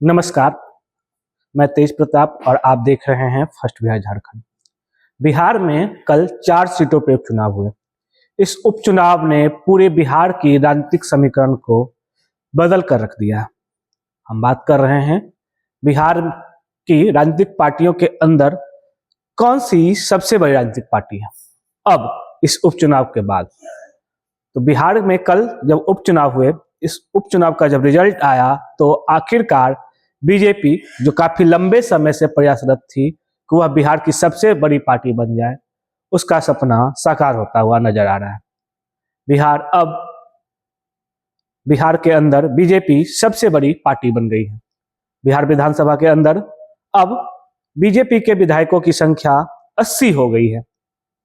नमस्कार। मैं तेज प्रताप और आप देख रहे हैं फर्स्ट बिहार झारखंड। बिहार में कल 4 सीटों पर उपचुनाव हुए। इस उपचुनाव ने पूरे बिहार की राजनीतिक समीकरण को बदल कर रख दिया। हम बात कर रहे हैं बिहार की राजनीतिक पार्टियों के अंदर कौन सी सबसे बड़ी राजनीतिक पार्टी है अब इस उपचुनाव के बाद। तो बिहार में कल जब उपचुनाव हुए, इस उपचुनाव का जब रिजल्ट आया तो आखिरकार बीजेपी, जो काफी लंबे समय से प्रयासरत थी कि वह बिहार की सबसे बड़ी पार्टी बन जाए, उसका सपना साकार होता हुआ नजर आ रहा है। बिहार के अंदर बीजेपी सबसे बड़ी पार्टी बन गई है। बिहार विधानसभा के अंदर अब बीजेपी के विधायकों की संख्या 80 हो गई है।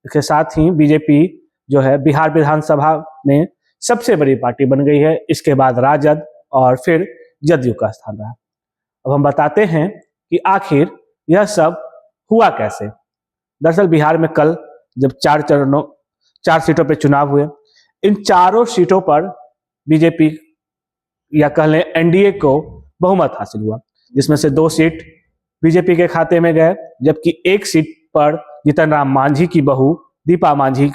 इसके साथ ही बीजेपी जो है बिहार विधानसभा में सबसे बड़ी पार्टी बन गई है। इसके बाद राजद और फिर जदयू का स्थान रहा। अब हम बताते हैं कि आखिर यह सब हुआ कैसे। दरअसल बिहार में कल जब 4 सीटों पर चुनाव हुए, इन चारों सीटों पर बीजेपी या कह लें एनडीए को बहुमत हासिल हुआ, जिसमें से 2 सीट बीजेपी के खाते में गए, जबकि 1 सीट पर जीतन राम मांझी की बहू दीपा मांझी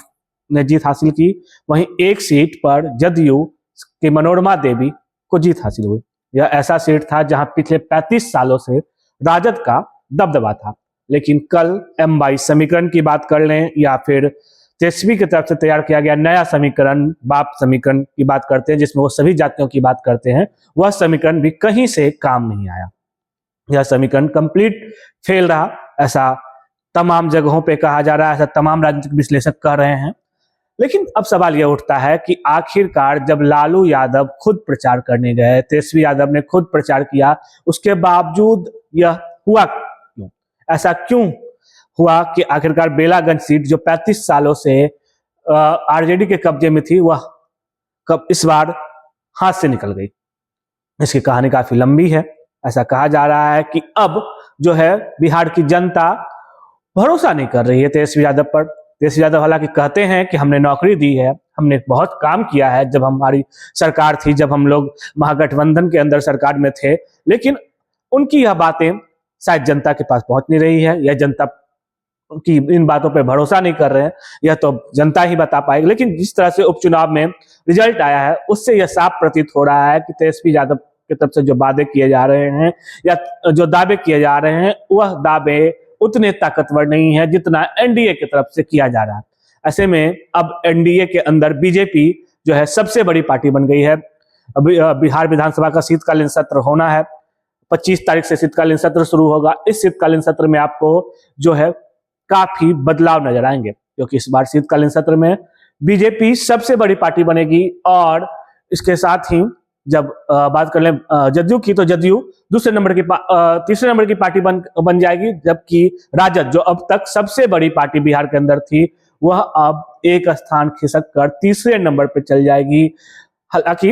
ने जीत हासिल की। वहीं 1 सीट पर जदयू की मनोरमा देवी को जीत हासिल हुई। यह ऐसा सीट था जहां पिछले 35 सालों से राजद का दबदबा था। लेकिन कल M22 समीकरण की बात कर लें या फिर तेजस्वी की तरफ से तैयार किया गया नया समीकरण, बाप समीकरण की बात करते हैं, जिसमें वो सभी जातियों की बात करते हैं, वह समीकरण भी कहीं से काम नहीं आया। यह समीकरण कंप्लीट फेल रहा, ऐसा तमाम जगहों पे कहा जा रहा है, ऐसा तमाम राजनीतिक विश्लेषक कह रहे हैं। लेकिन अब सवाल यह उठता है कि आखिरकार जब लालू यादव खुद प्रचार करने गए, तेजस्वी यादव ने खुद प्रचार किया, उसके बावजूद यह हुआ क्यों? ऐसा क्यों हुआ कि आखिरकार बेलागंज सीट जो 35 सालों से आरजेडी के कब्जे में थी, वह कब इस बार हाथ से निकल गई? इसकी कहानी काफी लंबी है। ऐसा कहा जा रहा है कि अब जो है बिहार की जनता भरोसा नहीं कर रही है तेजस्वी यादव पर। तेजस्वी यादव हालांकि कहते हैं कि हमने नौकरी दी है, हमने बहुत काम किया है जब हमारी सरकार थी, जब हम लोग महागठबंधन के अंदर सरकार में थे, लेकिन उनकी यह बातें शायद जनता के पास पहुंच नहीं रही है, यह जनता की इन बातों पे भरोसा नहीं कर रहे हैं, यह तो जनता ही बता पाएगी। लेकिन जिस तरह से उपचुनाव में रिजल्ट आया है, उससे यह साफ प्रतीत हो रहा है कि तेजस्वी यादव की तरफ से जो वादे किए जा रहे हैं या जो दावे किए जा रहे हैं, वह दावे उतने ताकतवर नहीं है जितना एनडीए की तरफ से किया जा रहा है। ऐसे में अब एनडीए के अंदर बीजेपी जो है सबसे बड़ी पार्टी बन गई है। बिहार विधानसभा का शीतकालीन सत्र होना है, 25 तारीख से शीतकालीन सत्र शुरू होगा। इस शीतकालीन सत्र में आपको जो है काफी बदलाव नजर आएंगे, क्योंकि इस बार शीतकालीन सत्र में बीजेपी सबसे बड़ी पार्टी बनेगी। और इसके साथ ही जब बात कर लें जदयू की, तो जदयू तीसरे नंबर की पार्टी बन जाएगी, जबकि राजद जो अब तक सबसे बड़ी पार्टी बिहार के अंदर थी, वह अब एक स्थान खिसक कर तीसरे नंबर पर चल जाएगी। हालांकि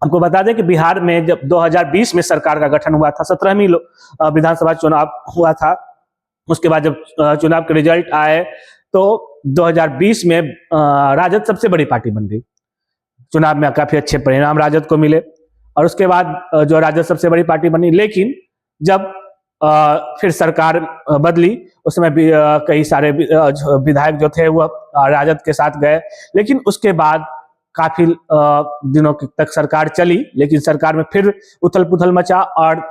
आपको बता दें कि बिहार में जब 2020 में सरकार का गठन हुआ था, 17वीं विधानसभा चुनाव हुआ था, उसके बाद जब चुनाव के रिजल्ट आए तो 2020 में राजद सबसे बड़ी पार्टी बन गई। चुनाव में काफी अच्छे परिणाम राजद को मिले और उसके बाद जो राजद सबसे बड़ी पार्टी बनी। लेकिन जब फिर सरकार बदली, उस समय कई सारे विधायक जो थे वह राजद के साथ गए, लेकिन उसके बाद काफी दिनों तक सरकार चली, लेकिन सरकार में फिर उथल पुथल मचा और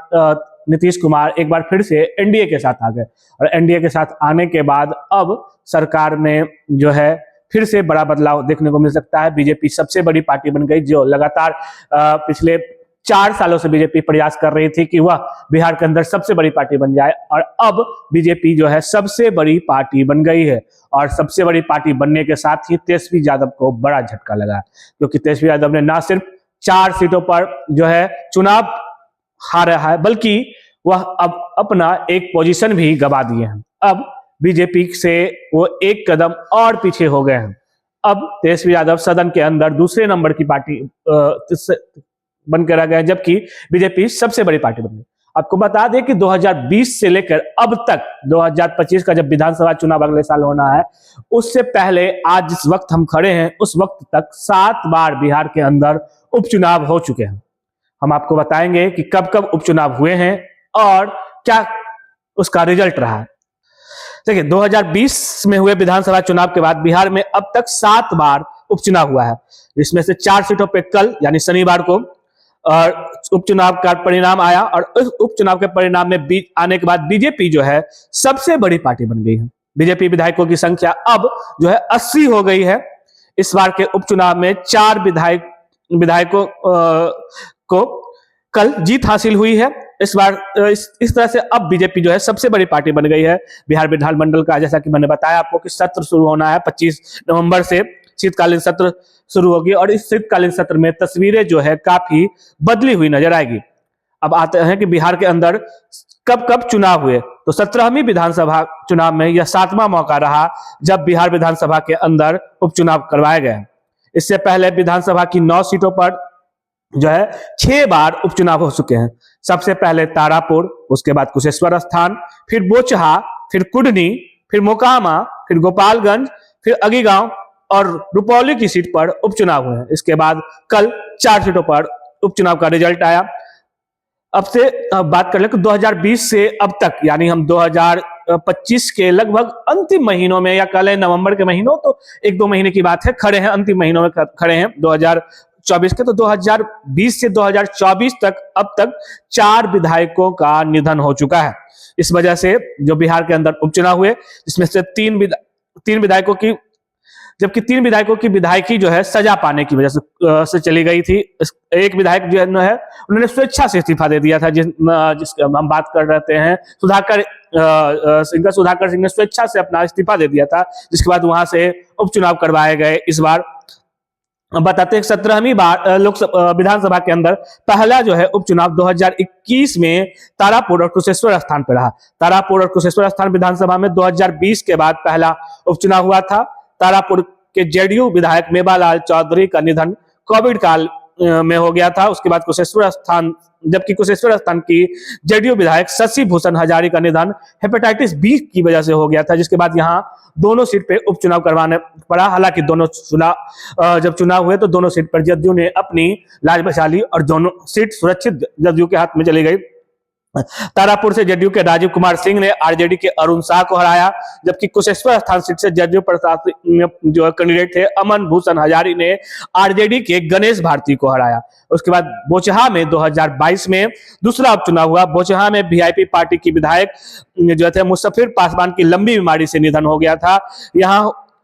नीतीश कुमार एक बार फिर से एनडीए के साथ आ गए। और एनडीए के साथ आने के बाद अब सरकार में जो है फिर से बड़ा बदलाव देखने को मिल सकता है। बीजेपी सबसे बड़ी पार्टी बन गई, जो लगातार पिछले 4 सालों से बीजेपी प्रयास कर रही थी कि वह बिहार के अंदर सबसे बड़ी पार्टी बन जाए, और अब बीजेपी जो है सबसे बड़ी पार्टी बन गई है। और सबसे बड़ी पार्टी बनने के साथ ही तेजस्वी यादव को बड़ा झटका लगा, क्योंकि तेजस्वी यादव ने ना सिर्फ 4 सीटों पर जो है चुनाव हारा है, बल्कि वह अब अपना एक पोजीशन भी गवा दिए हैं। अब बीजेपी से वो एक कदम और पीछे हो गए हैं। अब तेजस्वी यादव सदन के अंदर दूसरे नंबर की पार्टी बनकर रह गए, जबकि बीजेपी सबसे बड़ी पार्टी बन गई। आपको बता दें कि 2020 से लेकर अब तक 2025 का जब विधानसभा चुनाव अगले साल होना है, उससे पहले आज जिस वक्त हम खड़े हैं उस वक्त तक 7 बार बिहार के अंदर उपचुनाव हो चुके हैं। हम आपको बताएंगे कि कब कब उपचुनाव हुए हैं और क्या उसका रिजल्ट रहा है। देखिए, 2020 में हुए विधानसभा चुनाव के बाद बिहार में अब तक 7 बार उपचुनाव हुआ है। इसमें से 4 सीटों पे कल यानी शनिवार को और उपचुनाव का परिणाम आया और उस उपचुनाव के परिणाम में आने के बाद बीजेपी जो है सबसे बड़ी पार्टी बन गई है। बीजेपी विधायकों की संख्या अब जो है 80 हो गई है। इस बार के उपचुनाव में 4 विधायकों को कल जीत हासिल हुई है। इस बार इस तरह से अब बीजेपी जो है सबसे बड़ी पार्टी बन गई है। बिहार विधानमंडल का जैसा कि मैंने बताया आपको कि सत्र शुरू होना है 25 नवंबर से शीतकालीन सत्र शुरू होगी और इस शीतकालीन सत्र में तस्वीरें जो है काफी बदली हुई नजर आएगी। अब आते हैं कि बिहार के अंदर कब कब चुनाव हुए, तो 17वीं विधानसभा चुनाव में यह 7वां मौका रहा जब बिहार विधानसभा के अंदर उपचुनाव करवाए गए। इससे पहले विधानसभा की 9 सीटों पर जो है 6 बार उपचुनाव हो चुके हैं। सबसे पहले तारापुर, उसके बाद कुशेश्वर स्थान, फिर बोचहा, फिर कुडनी, फिर मोकामा, फिर गोपालगंज, फिर अगीगांव और रुपौली की सीट पर उपचुनाव हुए हैं। इसके बाद कल 4 सीटों पर उपचुनाव का रिजल्ट आया। अब बात कर ले तो 2020 से अब तक यानी हम 2025 के लगभग अंतिम महीनों में या कल नवंबर के महीनों, तो 1-2 महीने की बात है, खड़े हैं अंतिम महीनों में खड़े हैं 2024 के। तो 2020 से 2024 तक अब तक 4 विधायकों का निधन हो चुका है। इस वजह से जो बिहार के अंदर उपचुनाव हुए, जिसमें से 3 विधायकों की, जबकि 3 विधायकों की विधायकी जो है सजा पाने की वजह से चली गई थी। एक विधायक जो है उन्होंने स्वेच्छा से इस्तीफा दे दिया था, जिसकी हम बात कर रहे हैं सुधाकर सिंह ने स्वेच्छा से अपना इस्तीफा दे दिया था, जिसके बाद वहां से उपचुनाव करवाए गए। इस बार बताते हैं 17वीं बार लोकसभा विधानसभा के अंदर पहला जो है उपचुनाव 2021 में तारापुर और कुशेश्वर स्थान पर रहा। तारापुर और कुशेश्वर स्थान विधानसभा में 2020 के बाद पहला उपचुनाव हुआ था। तारापुर के जेडीयू विधायक मेवालाल चौधरी का निधन कोविड काल में हो गया था। उसके बाद जबकि कुशेश्वर स्थान की जेडीयू विधायक शशि भूषण हजारी का निधन हेपेटाइटिस बी की वजह से हो गया था, जिसके बाद यहाँ दोनों सीट पे उपचुनाव करवाने पड़ा। हालांकि जब चुनाव हुए तो दोनों सीट पर जदयू ने अपनी लाज बचा ली और दोनों सीट सुरक्षित जदयू के हाथ में चली गई। तारापुर से जदयू के राजीव कुमार सिंह ने आरजेडी के अरुण शाह को हराया, जबकि कुशेश्वर स्थान सीट से जदयू प्रत्याशी जो कैंडिडेट थे अमन भूषण हजारी ने आरजेडी के गणेश भारती को हराया। उसके बाद बोचहा में 2022 में दूसरा उपचुनाव हुआ। बोचहा में वीआईपी पार्टी की विधायक जो थे मुसफिर पासवान की लंबी बीमारी से निधन हो गया था।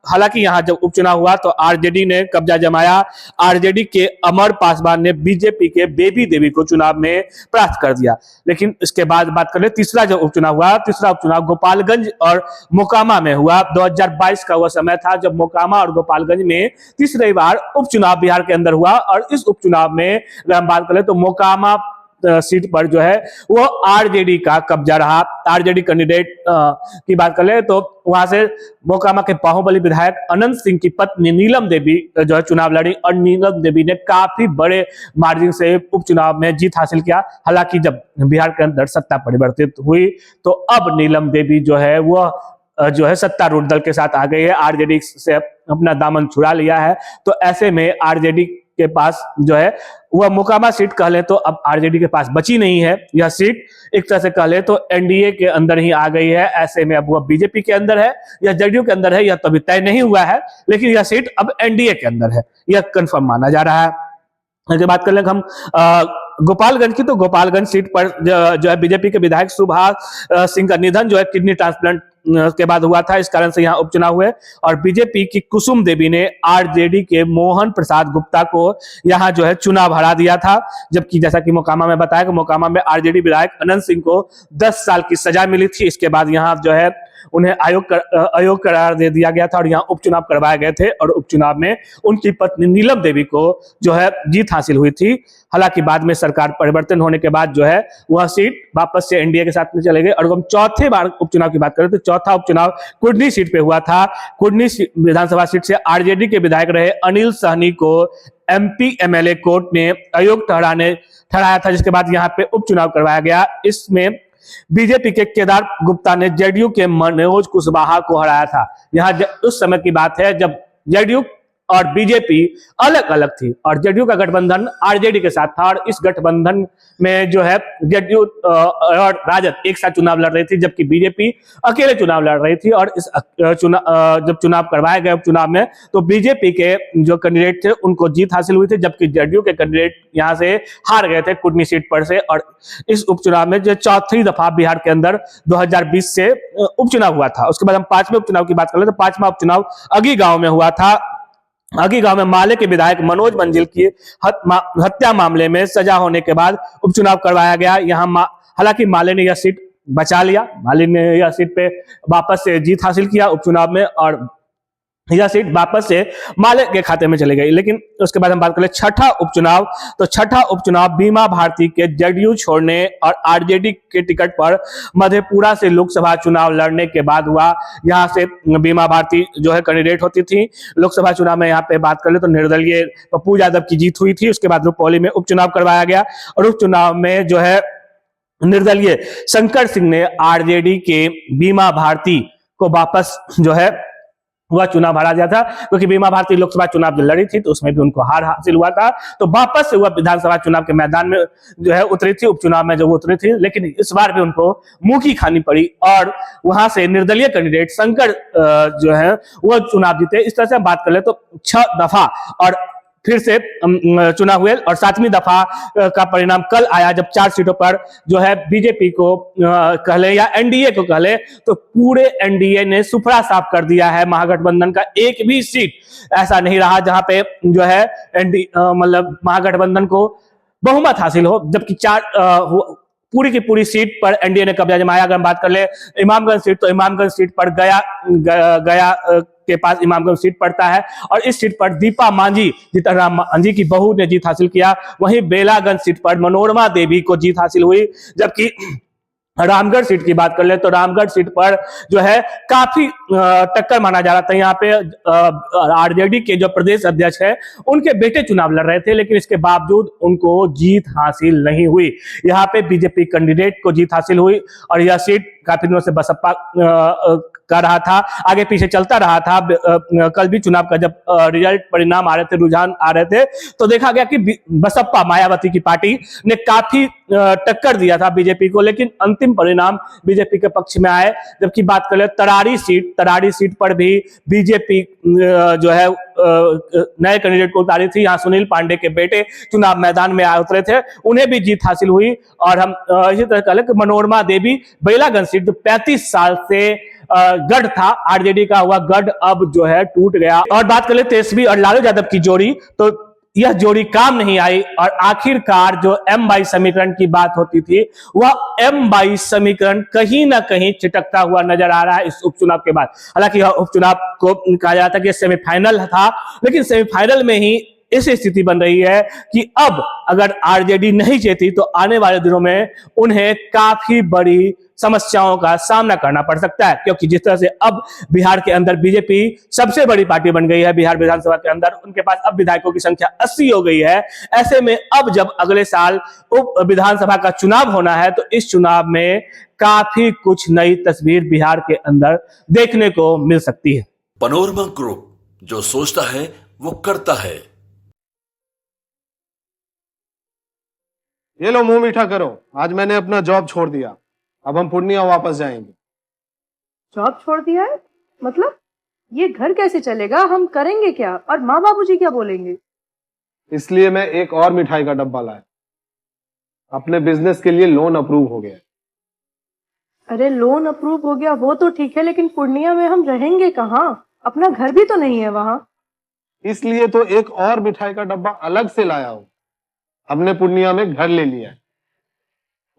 हालांकि यहाँ जब उपचुनाव हुआ तो आरजेडी ने कब्जा जमाया। आरजेडी के अमर पासवान ने बीजेपी के बेबी देवी को चुनाव में परास्त कर दिया। लेकिन इसके बाद बात कर ले तीसरा जो उपचुनाव हुआ, तीसरा उपचुनाव गोपालगंज और मोकामा में हुआ। 2022 का वह समय था जब मोकामा और गोपालगंज में तीसरी बार उपचुनाव बिहार के अंदर हुआ और इस उपचुनाव में अगर हम बात करें तो मोकामा सीट पर जो है वो आरजेडी का कब्जा रहा। आरजेडी कैंडिडेट की बात करें तो वहां से मोकामा के बाहुबली विधायक अनंत सिंह की पत्नी नीलम देवी जो है चुनाव लड़ी और नीलम देवी ने काफी बड़े मार्जिन से उपचुनाव में जीत हासिल किया। हालांकि जब बिहार के अंदर सत्ता परिवर्तित हुई तो अब नीलम देवी जो है सत्तारूढ़ दल के साथ आ गई है, आरजेडी से अपना दामन छुड़ा लिया है। तो ऐसे में आरजेडी के पास जो है वह मोकामा सीट कह ले तो अब आरजेडी के पास बची नहीं है। यह सीट एक तरह से कह ले तो एनडीए के अंदर ही आ गई है। ऐसे में अब वह बीजेपी के अंदर है या जेडीयू के अंदर है, यह तो अभी तय नहीं हुआ है, लेकिन यह सीट अब एनडीए के अंदर है, यह कंफर्म माना जा रहा है। अगर बात कर लें हम गोपालगंज की, तो गोपालगंज सीट पर जो है बीजेपी के विधायक सुभाष सिंह का निधन जो है किडनी ट्रांसप्लांट के बाद हुआ था। इस कारण से यहाँ उपचुनाव हुए और बीजेपी की कुसुम देवी ने आरजेडी के मोहन प्रसाद गुप्ता को यहाँ जो है चुनाव हरा दिया था। जबकि जैसा कि मोकामा में बताया कि मोकामा में आरजेडी विधायक अनंत सिंह को 10 साल की सजा मिली थी। इसके बाद यहाँ जो है उन्हें आयोग करार दे दिया गया था और यहाँ उपचुनाव करवाए गए थे और उपचुनाव में उनकी पत्नी नीलम देवी को जो है जीत हासिल हुई थी। हालांकि बाद में सरकार परिवर्तन होने के बाद जो है वह सीट वापस से एनडीए के साथ में चले गए। और हम चौथे बार उपचुनाव की बात करें तो चौथा उपचुनाव कुडनी सीट पे हुआ था। कुडनी विधानसभा सीट से आरजेडी के विधायक रहे अनिल सहनी को एमपी एमएलए कोर्ट ने अयोग्य ठहराया था, जिसके बाद यहाँ पे उपचुनाव करवाया गया। इसमें बीजेपी के केदार गुप्ता ने जेडीयू के मनोज कुशवाहा को हराया था। यहाँ उस समय की बात है जब जेडीयू और बीजेपी अलग अलग थी और जेडीयू का गठबंधन आरजेडी के साथ था और इस गठबंधन में जो है जेडीयू और राजद एक साथ चुनाव लड़ रही थी, जबकि बीजेपी अकेले चुनाव लड़ रही थी। और इस जब चुनाव करवाए गए उपचुनाव में तो बीजेपी के जो कैंडिडेट थे उनको जीत हासिल हुई थी, जबकि जेडीयू के कैंडिडेट यहां से हार गए थे कुर्मी सीट पर से। और इस उपचुनाव में जो चौथी दफा बिहार के अंदर 2020 से उपचुनाव हुआ था। उसके बाद हम पांचवें उपचुनाव की बात कर ले तो पांचवा उपचुनाव अगी गांव में हुआ था। अगी गांव में माले के विधायक मनोज मंजिल की हत्या मामले में सजा होने के बाद उपचुनाव करवाया गया। यहाँ हालांकि माले ने यह सीट बचा लिया, माले ने यह सीट पे वापस से जीत हासिल किया उपचुनाव में और यह सीट वापस से माले के खाते में चली गई। लेकिन उसके बाद हम बात करें छठा उपचुनाव, तो छठा उपचुनाव बीमा भारती के जेडीयू छोड़ने और आरजेडी के टिकट पर मधेपुरा से लोकसभा चुनाव लड़ने के बाद हुआ। यहाँ से बीमा भारती जो है कैंडिडेट होती थी लोकसभा चुनाव में। यहाँ पे बात कर ले तो निर्दलीय पप्पू यादव की जीत हुई थी। उसके बाद रुपौली में उपचुनाव करवाया गया और उपचुनाव में जो है निर्दलीय शंकर सिंह ने आरजेडी के बीमा भारती को वापस जो है वह चुनाव हारा गया था, क्योंकि बीमा भारती लोकसभा चुनाव जो लड़ी थी तो उसमें भी उनको हार हासिल हुआ था। तो वापस से वह विधानसभा चुनाव के मैदान में जो है उतरी थी, उपचुनाव में जो उतरी थी, लेकिन इस बार भी उनको मुंह की खानी पड़ी और वहां से निर्दलीय कैंडिडेट शंकर जो है वह चुनाव जीते। इस तरह से हम बात कर ले तो 6 दफा और फिर से चुनाव हुए और 7वीं दफा का परिणाम कल आया, जब 4 सीटों पर जो है बीजेपी को कहले या एनडीए को कहले तो पूरे एनडीए ने सुफरा साफ कर दिया है। महागठबंधन का एक भी सीट ऐसा नहीं रहा जहां पे जो है मतलब महागठबंधन को बहुमत हासिल हो, जबकि 4 पूरी की पूरी सीट पर एनडीए ने कब्जा जमाया। अगर हम बात कर ले इमामगंज सीट, तो इमामगंज सीट पर गया के पास इमामगंज सीट पड़ता है और इस सीट पर दीपा मांझी, जीतन राम मांझी की बहू ने जीत हासिल किया। वहीं बेलागंज सीट पर मनोरमा देवी को जीत हासिल हुई। जबकि रामगढ़ सीट की बात कर ले तो रामगढ़ सीट पर जो है काफी टक्कर माना जा रहा था। यहाँ पे आरजेडी के जो प्रदेश अध्यक्ष है उनके बेटे चुनाव लड़ रहे थे, लेकिन इसके बावजूद उनको जीत हासिल नहीं हुई। यहाँ पे बीजेपी कैंडिडेट को जीत हासिल हुई और यह सीट काफी दिनों से बसपा कर रहा था, आगे पीछे चलता रहा था। कल भी चुनाव का जब रिजल्ट परिणाम आ रहे थे, रुझान आ रहे थे, तो देखा गया कि बसपा मायावती की पार्टी ने काफी टक्कर दिया था बीजेपी को, लेकिन अंतिम परिणाम बीजेपी के पक्ष में आए। जबकि बात कर ले तरारी सीट पर भी बीजेपी जो है नए कैंडिडेट को उतारी थी। यहाँ सुनील पांडे के बेटे चुनाव मैदान में उतरे थे, उन्हें भी जीत हासिल हुई। और हम इसी तरह कह कि मनोरमा देवी बेलागंज सीट 35 साल से गढ़ था आरजेडी का, हुआ गढ़ अब जो है टूट गया। और बात कर ले तेजस्वी और लालू यादव की जोड़ी, तो यह जोड़ी काम नहीं आई और आखिरकार जो M22 समीकरण की बात होती थी वह M22 समीकरण कहीं ना कहीं चिटकता हुआ नजर आ रहा है इस उपचुनाव के बाद। हालांकि यह उपचुनाव को कहा जाता है कि सेमीफाइनल था, लेकिन सेमीफाइनल में ही ऐसी स्थिति बन रही है कि अब अगर आरजेडी नहीं जीती तो आने वाले दिनों में उन्हें काफी बड़ी समस्याओं का सामना करना पड़ सकता है, क्योंकि जिस तरह से अब बिहार के अंदर बीजेपी सबसे बड़ी पार्टी बन गई है बिहार विधानसभा के अंदर, उनके पास अब विधायकों की संख्या 80 हो गई है। ऐसे में अब जब अगले साल उप विधानसभा का चुनाव होना है तो इस चुनाव में काफी कुछ नई तस्वीर बिहार के अंदर देखने को मिल सकती है। पैनोरमा ग्रुप, जो सोचता है वो करता है। ये लो मुंह मीठा करो, आज मैंने अपना जॉब छोड़ दिया, अब हम पूर्णिया वापस जाएंगे। जॉब छोड़ दिया है? मतलब ये घर कैसे चलेगा? हम करेंगे क्या? और माँ बाबूजी क्या बोलेंगे? इसलिए मैं एक और मिठाई का डब्बा लाया, अपने बिजनेस के लिए लोन अप्रूव हो गया। अरे लोन अप्रूव हो गया वो तो ठीक है, लेकिन पूर्णिया में हम रहेंगे कहाँ? अपना घर भी तो नहीं है वहां। इसलिए तो एक और मिठाई का डब्बा अलग से लाया हूं। हमने पूर्णिया में घर ले लिया है,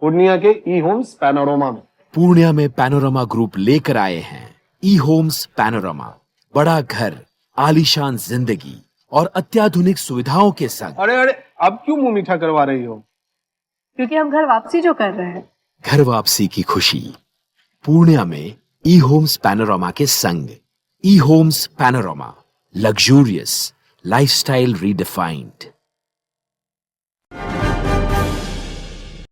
पूर्णिया के ई होम्स पैनोरमा में। पूर्णिया में पैनोरमा ग्रुप लेकर आए हैं ई होम्स पैनोरमा, बड़ा घर, आलीशान जिंदगी और अत्याधुनिक सुविधाओं के संग। अरे अब क्यों मुंह मीठा करवा रही हो? क्योंकि हम घर वापसी जो कर रहे हैं। घर वापसी की खुशी पूर्णिया में ई होम्स पैनोरमा के संग। ई homes panorama, luxurious lifestyle redefined.